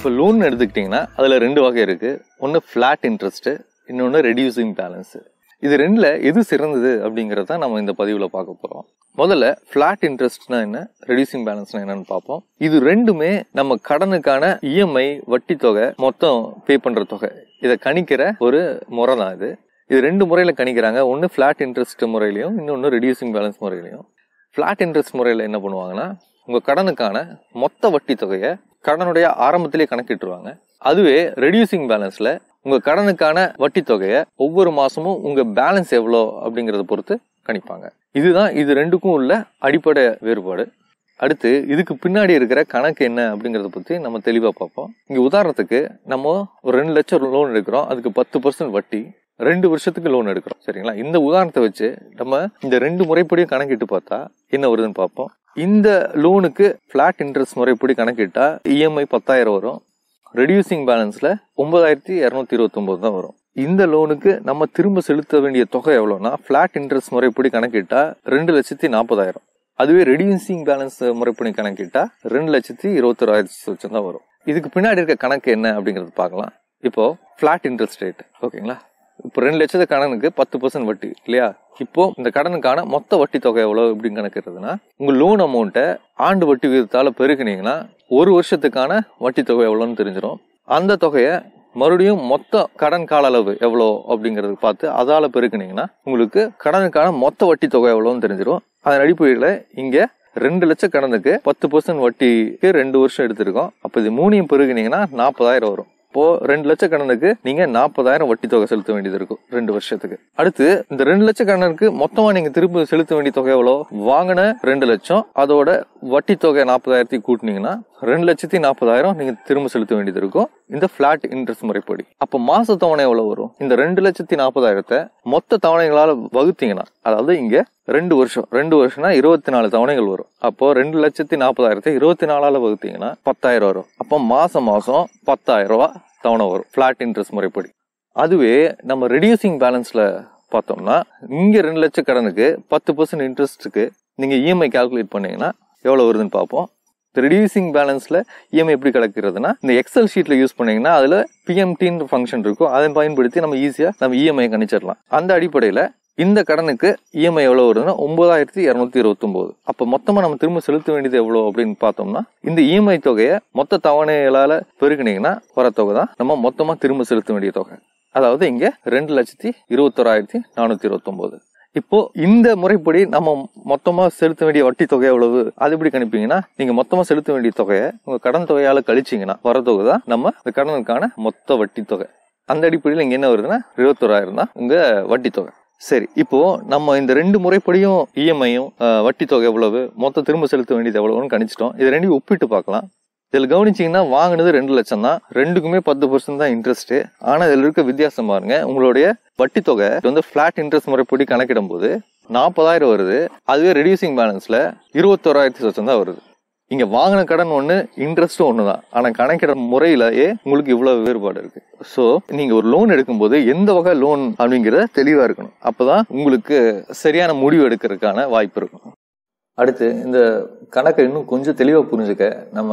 இப்போ லோன் எடுத்துக்கிட்டிங்கன்னா அதில் ரெண்டு வகை இருக்குது. ஒன்று ஃப்ளாட் இன்ட்ரெஸ்ட்டு, இன்னொன்று ரெடியூசிங் பேலன்ஸு. இது ரெண்டில் எது சிறந்தது அப்படிங்கிறத நம்ம இந்த பதிவில் பார்க்க போகிறோம். முதல்ல ஃப்ளாட் இன்ட்ரெஸ்ட்னா என்ன, ரெடியூசிங் பேலன்ஸ்னா என்னன்னு பார்ப்போம். இது ரெண்டுமே நம்ம கடனுக்கான இஎம்ஐ வட்டி தொகை மொத்தம் பே பண்ணுற தொகை இதை கணிக்கிற ஒரு முறை தான் இது. இது ரெண்டு முறையில் கணிக்கிறாங்க. ஒன்று ஃப்ளாட் இன்ட்ரெஸ்ட் முறையிலையும் இன்னொன்று ரெடியூசிங் பேலன்ஸ் முறையிலையும். ஃப்ளாட் இன்ட்ரெஸ்ட் முறையில் என்ன பண்ணுவாங்கன்னா உங்கள் கடனுக்கான மொத்த வட்டி தொகையை கடனுடைய ஆரம்பத்திலே கணக்கிட்டுருவாங்க. அதுவே ரெடியூசிங் பேலன்ஸில் உங்கள் கடனுக்கான வட்டி தொகையை ஒவ்வொரு மாதமும் உங்கள் பேலன்ஸ் எவ்வளோ அப்படிங்கிறத பொறுத்து கணிப்பாங்க. இதுதான் இது ரெண்டுக்கும் உள்ள அடிப்படை வேறுபாடு. அடுத்து இதுக்கு பின்னாடி இருக்கிற கணக்கு என்ன அப்படிங்கிறத பற்றி நம்ம தெளிவாக பார்ப்போம். இங்கே உதாரணத்துக்கு நம்ம ஒரு 2 லட்சம் லோன் எடுக்கிறோம், அதுக்கு 10% வட்டி, 2 வருஷத்துக்கு லோன் எடுக்கிறோம். சரிங்களா? இந்த உதாரணத்தை வச்சு நம்ம இந்த 2 முறைப்படியும் கணக்கிட்டு பார்த்தா என்ன வருதுன்னு பார்ப்போம். இந்த லோனுக்கு ஃபிளாட் இன்ட்ரெஸ்ட் முறைப்படி கணக்கிட்டா இஎம்ஐ 10,000 வரும். ரெடியூசிங் பேலன்ஸ்ல 9,229 தான் வரும். இந்த லோனுக்கு நம்ம திரும்ப செலுத்த வேண்டிய தொகை எவ்வளோனா ஃபிளாட் இன்ட்ரெஸ்ட் முறைப்படி கணக்கிட்டா 2,40,000. அதுவே ரெடியூசிங் பேலன்ஸ் முறைப்படி கணக்கிட்டா 2,21,000 தான் வரும். இதுக்கு பின்னாடி இருக்க கணக்கு என்ன அப்படிங்கறது பார்க்கலாம். இப்போ ஃபிளாட் இன்ட்ரெஸ்ட் ரேட் ஓகேங்களா. இப்போ 2 லட்சத்து கடனுக்கு 10% வட்டி இல்லையா. இப்போ இந்த கடனுக்கான மொத்த வட்டி தொகை எவ்வளவு அப்படின்னு கணக்கிறதுனா உங்க லோன் அமௌண்ட்டை ஆண்டு வட்டி விகிதத்தால பெருக்கினீங்கன்னா ஒரு வருஷத்துக்கான வட்டி தொகை எவ்வளோன்னு தெரிஞ்சிடும். அந்த தொகையை மறுபடியும் மொத்த கடன் கால அளவு எவ்வளோ அப்படிங்கறது பார்த்து அதால பெருக்கினீங்கன்னா உங்களுக்கு கடனுக்கான மொத்த வட்டி தொகை எவ்வளோன்னு தெரிஞ்சிடும். அதன் அடிப்படையில் இங்க 2 லட்சம் கடனுக்கு 10% வட்டிக்கு 2 வருஷம் எடுத்திருக்கோம். அப்போ இது மூணையும் பெருகினீங்கன்னா 40,000 வரும். இப்போ 2 லட்சம் கடனுக்கு நீங்க 40,000 வட்டி தொகை செலுத்த வேண்டியது இருக்கும் 2 வருஷத்துக்கு. அடுத்து இந்த 2 லட்சம் கடனுக்கு மொத்தமா நீங்க திரும்ப செலுத்த வேண்டிய தொகை எவ்வளோ, வாங்கின 2 லட்சம் அதோட வட்டி தொகை 40,000 கூட்டினீங்கன்னா 2,40,000 நீங்க திரும்ப செலுத்த வேண்டியது இருக்கும் இந்த பிளாட் இன்ட்ரெஸ்ட் முறைப்படி. அப்ப மாச தவணை எவ்வளவு வரும், இந்த 2,40,000 மொத்த தவணைகளால வகுத்தீங்கன்னா, அதாவது இங்க 2 வருஷம்னா 24 தவணைகள் வரும். அப்போ 2,40,000 24ஆல வகுத்தீங்கன்னா 10,000 வரும். அப்போ மாசம் 10,000 ரூபாய் தவணை வரும் பிளாட் இன்ட்ரெஸ்ட் முறைப்படி. அதுவே நம்ம ரெடியூசிங் பேலன்ஸ்ல பார்த்தோம்னா இங்க 2 லட்சம் கடனுக்கு 10% இன்ட்ரெஸ்ட்டுக்கு நீங்க இஎம்ஐ கால்குலேட் பண்ணீங்கன்னா எவ்வளவு வருதுன்னு பார்ப்போம். ரெடியூசிங் பேலன்ஸ்ல இஎம்ஐ எப்படி கிடைக்கிறதுனா இந்த எக்ஸல் ஷீட்ல யூஸ் பண்ணீங்கன்னா அதுல பிஎம்டின்னு ஃபங்க்ஷன் இருக்கும். அதை பயன்படுத்தி நம்ம ஈஸியா நம்ம இஎம்ஐ கணிச்சிடலாம். அந்த அடிப்படையில இந்த கடனுக்கு இஎம்ஐ எவ்வளவு வருதுன்னா 9,229. அப்ப மொத்தமா நம்ம திரும்ப செலுத்த வேண்டியது எவ்வளவு அப்படின்னு பார்த்தோம்னா இந்த இஎம்ஐ தொகையை மொத்த தவணைகளால பெருக்கினீங்கன்னா வர தொகை தான் நம்ம மொத்தமா திரும்ப செலுத்த வேண்டிய தொகை. அதாவது இங்க 2,21,429. இப்போ இந்த முறைப்படி நம்ம மொத்தமா செலுத்த வேண்டிய வட்டி தொகை எவ்வளவு அது எப்படி கணிப்பீங்கன்னா நீங்க மொத்தமா செலுத்த வேண்டிய தொகையை உங்க கடன் தொகையால கழிச்சீங்கன்னா வர தொகை தான் நம்ம இந்த கடனுக்கான மொத்த வட்டி தொகை. அந்த அடிப்படையில் இங்க என்ன வருதுன்னா 21,000 தான் உங்க வட்டி தொகை. சரி, இப்போ நம்ம இந்த 2 முறைப்படியும் இஎம்ஐயும் வட்டி தொகை எவ்வளவு, மொத்த திரும்ப செலுத்த வேண்டியது எவ்வளவுன்னு கணிச்சிட்டோம். இது ரெண்டையும் ஒப்பிட்டு பார்க்கலாம். இதுல கவனிச்சீங்கன்னா வாங்கினது 2 லட்சம் தான், ரெண்டுக்குமே 10% தான் இன்ட்ரெஸ்ட். ஆனா இதுல இருக்க வித்தியாசம் பாருங்க, உங்களுடைய வட்டி தொகை வந்து பிளாட் இன்ட்ரெஸ்ட் முறைப்படி கணக்கிடும் போது 40,000 வருது. அதுவே ரெடியூசிங் பேலன்ஸ்ல 21,000 தான் வருது. இங்க வாங்கின கடன் ஒண்ணு, இன்ட்ரெஸ்டும் ஒண்ணுதான். ஆனா கணக்கிட முறையிலேயே உங்களுக்கு இவ்வளவு வேறுபாடு இருக்கு. சோ நீங்க ஒரு லோன் எடுக்கும்போது எந்த வகை லோன் அப்படிங்கறத தெளிவா இருக்கணும். அப்பதான் உங்களுக்கு சரியான முடிவு எடுக்கிறதுக்கான வாய்ப்பு இருக்கும். அடுத்து இந்த கணக்கை இன்னும் கொஞ்சம் தெளிவா புரிஞ்சுக்க நம்ம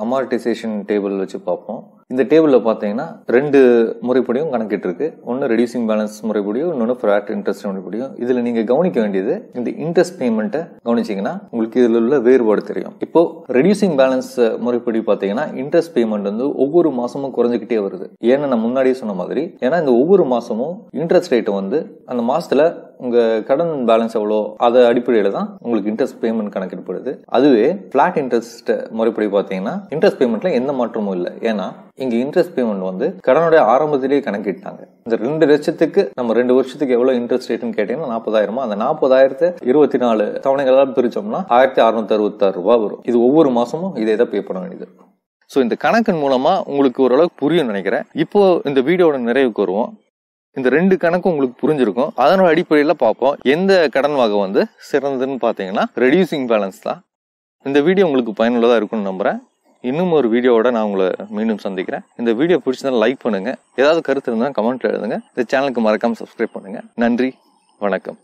அமார்டைசேஷன் டேபிள் வச்சு பார்ப்போம். இந்த டேபிள்ல பாத்தீங்கன்னா 2 முறைப்படியும் கணக்கிட்டு இருக்கு. ஒன்னு ரெடியூசிங் பேலன்ஸ் முறைப்படியும், இன்னொன்னு ஃபிளாட் இன்ட்ரெஸ்ட் முறைப்படியும். இதுல நீங்க கவனிக்க வேண்டியது இந்த இன்ட்ரெஸ்ட் பேமெண்ட்டை கவனிச்சீங்கன்னா உங்களுக்கு இதுல உள்ள வேறுபாடு தெரியும். இப்போ ரெடியூசிங் பேலன்ஸ் முறைப்படி பாத்தீங்கன்னா இன்ட்ரெஸ்ட் பேமெண்ட் வந்து ஒவ்வொரு மாசமும் குறைஞ்சிக்கிட்டே வருது. ஏன்னா நான் முன்னாடியே சொன்ன மாதிரி, ஏன்னா இந்த ஒவ்வொரு மாசமும் இன்ட்ரெஸ்ட் ரேட் வந்து அந்த மாசத்துல உங்க கடன் பேலன்ஸ் எவ்வளோ அதை அடிப்படையில தான் உங்களுக்கு இன்ட்ரெஸ்ட் பேமெண்ட் கணக்கிடப்படுது. அதுவே பிளாட் இன்ட்ரெஸ்ட் முறைப்படி பாத்தீங்கன்னா இன்ட்ரெஸ்ட் பேமெண்ட்ல எந்த மாற்றமும் இல்லை. ஏன்னா இங்க இன்ட்ரெஸ்ட் பேமெண்ட் வந்து கடனுடைய ஆரம்பத்திலேயே கணக்கிட்டாங்க. இந்த 2 லட்சத்துக்கு நம்ம 2 வருஷத்துக்கு எவ்வளவு இன்ட்ரெஸ்ட் ரேட்னு கேட்டீங்கன்னா 40,000. அந்த 40,000 24 தவணைகளால் பிரிச்சோம்னா 1,666 ரூபாய் வரும். இது ஒவ்வொரு மாசமும் இதே தான் பே பண்ண வேண்டியது இருக்கும். சோ இந்த கணக்கின் மூலமா உங்களுக்கு ஓரளவுக்கு புரியும் நினைக்கிறேன். இப்போ இந்த வீடியோட நிறைவுக்கு வருவோம். இந்த 2 கணக்கும் உங்களுக்கு புரிஞ்சிருக்கும். அதனோட அடிப்படையில பார்ப்போம் எந்த கடன் வகை வந்து சிறந்ததுன்னு பாத்தீங்கன்னா ரெடியூசிங் பேலன்ஸ் தான். இந்த வீடியோ உங்களுக்கு பயனுள்ளதா இருக்கும்னு நம்புறேன். இன்னும் ஒரு வீடியோவோட நான் உங்களை மீண்டும் சந்திக்கிறேன். இந்த வீடியோ பிடிச்சதால லைக் பண்ணுங்க. ஏதாவது கருத்து இருந்தால் கமெண்ட்ல எழுதுங்க. இந்த சேனலுக்கு மறக்காம சப்ஸ்கிரைப் பண்ணுங்க. நன்றி, வணக்கம்.